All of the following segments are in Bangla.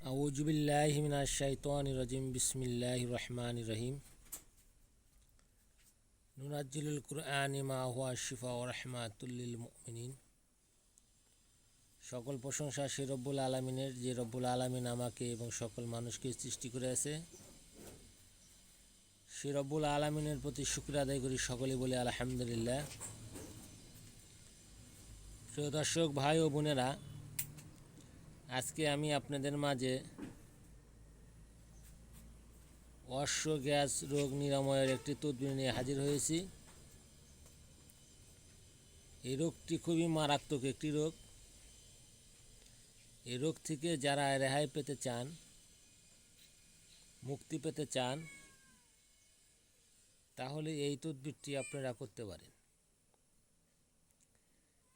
আউযু বিল্লাহি মিনাশ শাইতানির রাজিম বিসমিল্লাহির রহমানির রহিম নুনাজ্জিলুল কুরআনি মা হুয়া শিফা ওয়া রাহমাতুল লিল মুমিনিন। সকল প্রশংসা সে রব্বুল আলামিনের, যে রব্বুল আলামিন আমাকে এবং সকল মানুষকে সৃষ্টি করেছে। সে রব্বুল আলামিনের প্রতি শুকরিয়া আদায় করি, সকলে বলি আলহামদুলিল্লাহ। প্রিয় দর্শক ভাই ও বোনেরা, আজকে আমি আপনাদের মাঝে অশ্ব গ্যাস রোগ নিরাময়ের একটি তদবির নিয়ে হাজির হয়েছি। এই রোগটি খুবই মারাত্মক একটি রোগ। এই রোগ থেকে যারা রেহাই পেতে চান, মুক্তি পেতে চান, তাহলে এই তদবিরটি আপনারা করতে পারেন।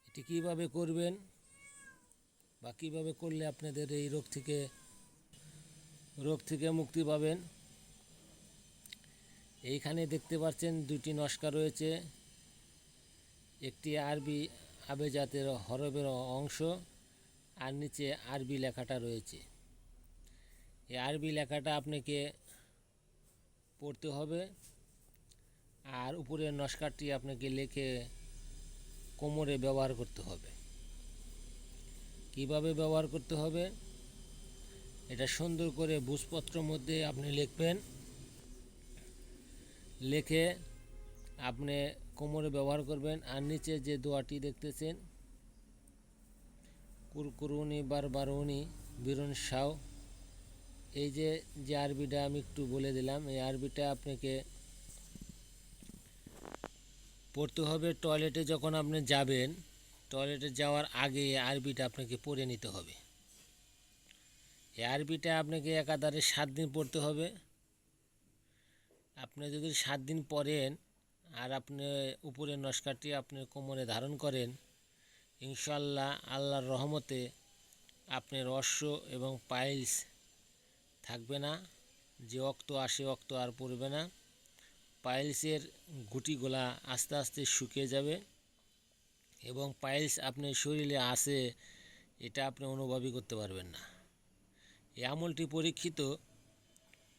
এটি কীভাবে করবেন বা কীভাবে করলে আপনাদের এই রোগ থেকে মুক্তি পাবেন। এইখানে দেখতে পাচ্ছেন দুটি নস্কা রয়েছে। একটি আরবি আবেজাতের হরফের অংশ আর নিচে আরবি লেখাটা রয়েছে। এই আরবি লেখাটা আপনাকে পড়তে হবে আর উপরের নস্কাটি আপনাকে লিখে কোমরে ব্যবহার করতে হবে। কিভাবে ব্যবহার করতে হবে এটা সুন্দর করে ভূষপত্রের মধ্যে আপনি লিখবেন। লিখে আপনি কোমরে ব্যবহার করবেন। আর নিচে যে দোয়াটি দেখতেছেন, কুরকুরুনি বারবারুনি বিরুন শাও, এই যে আরবিটা আমি একটু বলে দিলাম, এই আরবিটা আপনাকে পড়তে হবে। টয়লেটে যখন আপনি যাবেন, টয়লেটে যাওয়ার আগে এই আরবিটা আপনাকে পড়ে নিতে হবে। এই আরবিটা আপনাকে একাধারে 7 দিন পড়তে হবে। আপনি যদি 7 দিন পড়েন আর আপনি উপরের নস্কাটি আপনার কোমরে ধারণ করেন, ইনশাআল্লাহ আল্লাহর রহমতে আপনার অশ্ব এবং পাইলস থাকবে না। যে রক্ত আসে রক্ত আর পড়বে না। পাইলসের গুটিগুলা আস্তে আস্তে শুকিয়ে যাবে এবং পাইলস আপনার শরীরে আসে এটা আপনি অনুভবই করতে পারবেন না। এই আমলটি পরীক্ষিত।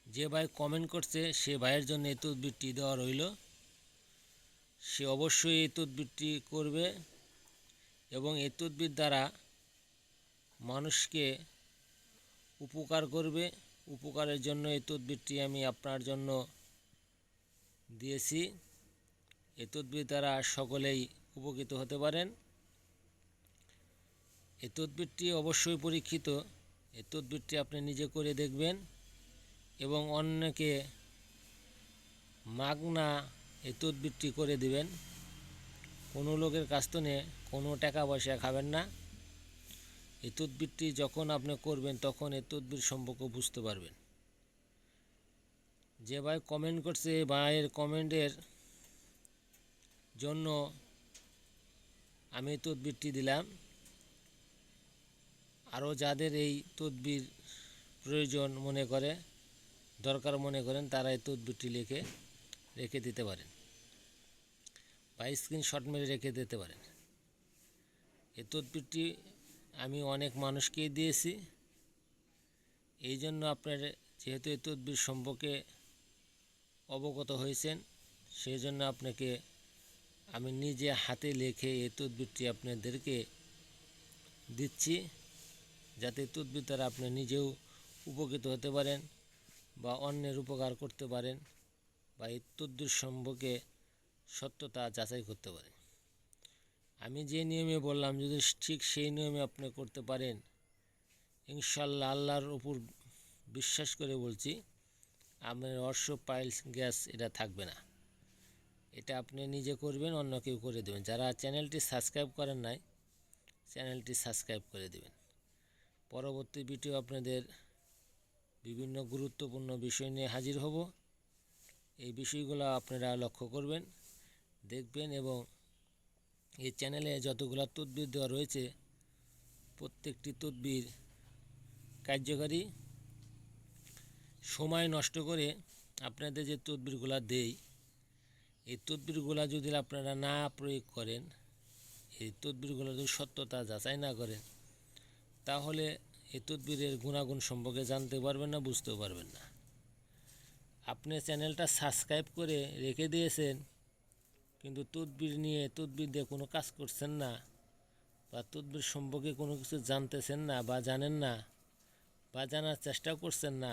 যে ভাই কমেন্ট করছে সে ভাইয়ের জন্য এই তদবিরটি দেওয়া রইল। সে অবশ্যই এই তদবিরটি করবে এবং এই তদবির দ্বারা মানুষকে উপকার করবে। উপকারের জন্য এই তদবিরটি আমি আপনার জন্য দিয়েছি। এই তদবির দ্বারা সকলেই উপকৃত হতে পারেন। এই তদবিরটি অবশ্যই পরীক্ষিত। এই তদবিরটি আপনি নিজে করে দেখবেন এবং অন্যকে মাগনা এই তদবিরটি করে দিবেন। কোনো লোকের কাছ থেকে কোনো টাকা পয়সা খাবেন না। এই তদবিরটি যখন আপনি করবেন তখন এই তদবির সম্পর্কে বুঝতে পারবেন। যে ভাই কমেন্ট করছে, এই ভাইয়ের কমেন্টের জন্য আমি এই তদবিরটি দিলাম। আরও যাদের এই তদবির প্রয়োজন মনে করে, দরকার মনে করেন, তারা এই তদবিরটি রেখে দিতে পারেন বা স্ক্রিনশট মেরে রেখে দিতে পারেন। এই তদবিরটি আমি অনেক মানুষকেই দিয়েছি। এই জন্য আপনার যেহেতু এই তদবির সম্পর্কে অবগত হয়েছেন, সেই জন্য আপনাকে আমি নিজে হাতে লিখে এই তদবিরটি আপনাদেরকে দিচ্ছি, যাতে তদবির দ্বারা আপনি নিজেও উপকৃত হতে পারেন বা অন্যের উপকার করতে পারেন বা এই তদবির সম্পর্কে সত্যতা যাচাই করতে পারেন। আমি যে নিয়মে বললাম, যদি ঠিক সেই নিয়মে আপনি করতে পারেন, ইনশাআল্লাহ আল্লাহর উপর বিশ্বাস করে বলছি, আপনার অশ্ব পাইলস গ্যাস এটা থাকবে না। এটা আপনি নিজে করবেন, অন্য কেউ করে দেবেন। যারা চ্যানেলটি সাবস্ক্রাইব করেন নাই, চ্যানেলটি সাবস্ক্রাইব করে দেবেন। পরবর্তী ভিডিও আপনাদের বিভিন্ন গুরুত্বপূর্ণ বিষয় নিয়ে হাজির হব। এই বিষয়গুলো আপনারা লক্ষ্য করবেন, দেখবেন এবং এই চ্যানেলে যতগুলো তদবির দেওয়া রয়েছে প্রত্যেকটি তদবির কার্যকারী। সময় নষ্ট করে আপনাদের যে তদবিরগুলো দেই, এই তদবিরগুলো যদি আপনারা না প্রয়োগ করেন, এই তদবিরগুলো যদি সত্যতা যাচাই না করেন, তাহলে এই তদবিরের গুণাগুণ সম্পর্কে জানতে পারবেন না, বুঝতেও পারবেন না। আপনি চ্যানেলটা সাবস্ক্রাইব করে রেখে দিয়েছেন, কিন্তু তদবির দিয়ে কোনো কাজ করছেন না, বা তদবির সম্পর্কে কোনো কিছু জানতেছেন না বা জানেন না বা জানার চেষ্টা করছেন না,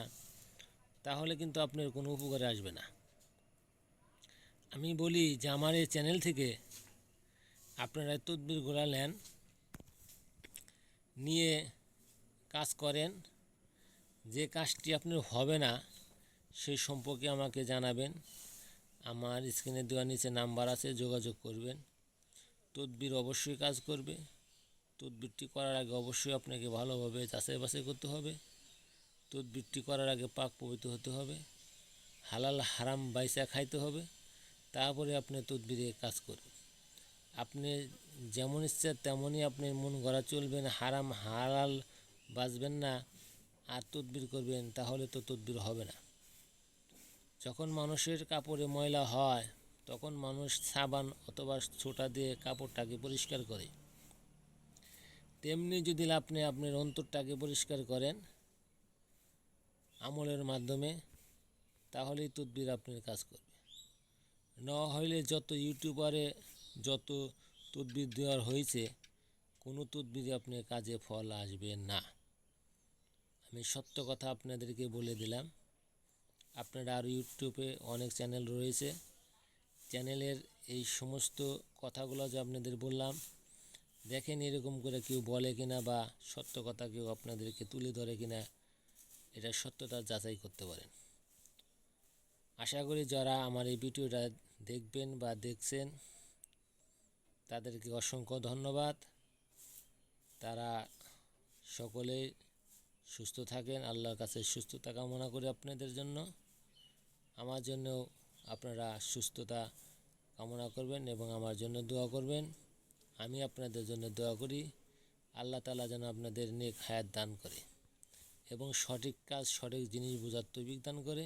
তাহলে কিন্তু আপনার কোনো উপকারে আসবে না। আমি বলি যে আমার এই চ্যানেল থেকে আপনারা তদবিরগুলো নেন, নিয়ে কাজ করেন। যে কাজটি আপনার হবে না সেই সম্পর্কে আমাকে জানাবেন। আমার স্ক্রিনে দেওয়ার নিচে নাম্বার আছে, যোগাযোগ করবেন। তদবির অবশ্যই কাজ করবে। তদবিরটি করার আগে অবশ্যই আপনাকে ভালোভাবে যাচাই বাছাই করতে হবে। তদবিরটি করার আগে পাক পবিত্র হতে হবে, হালাল হারাম বাইসা খাইতে হবে, তারপরে আপনি তদবিরে কাজ করবেন। আপনি যেমন ইচ্ছা তেমনই আপনি মন গড়া চলবেন, হারাম হালাল বাঁচবেন না আর তদবির করবেন, তাহলে তো তদবির হবে না। যখন মানুষের কাপড়ে ময়লা হয় তখন মানুষ সাবান অথবা ছোটা দিয়ে কাপড়টাকে পরিষ্কার করে, তেমনি যদি আপনি আপনার অন্তরটাকে পরিষ্কার করেন আমলের মাধ্যমে, তাহলেই তদবির আপনার কাজ করবে। না হইলে যত ইউটিউবারে যত তদবির দেওয়ার হয়েছে, কোনো তদবিরে আপনার কাজে ফল আসবে না। আমি সত্য কথা আপনাদেরকে বলে দিলাম। আপনারা আর ইউটিউবে অনেক চ্যানেল রয়েছে, চ্যানেলের এই সমস্ত কথাগুলো যে আপনাদের বললাম, দেখেন এরকম করে কেউ বলে কিনা বা সত্য কথা কেউ আপনাদেরকে তুলে ধরে কিনা, এটা সত্যতা যাচাই করতে পারেন। আশা করি যারা আমার এই ভিডিওটা দেখবেন বা দেখছেন তাদেরকে অসংখ্য ধন্যবাদ। তারা সকলেই সুস্থ থাকেন, আল্লাহর কাছে সুস্থতা কামনা করি আপনাদের জন্য। আমার জন্যও আপনারা সুস্থতা কামনা করবেন এবং আমার জন্য দোয়া করবেন। আমি আপনাদের জন্য দোয়া করি, আল্লাহ তাআলা যেন আপনাদের নেক হায়াত দান করে এবং সঠিক কাজ সঠিক জিনিস বোঝার তৌফিক দান করে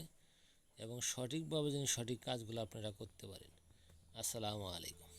এবং সঠিকভাবে যেন সঠিক কাজগুলো আপনারা করতে পারেন। আসসালামু আলাইকুম।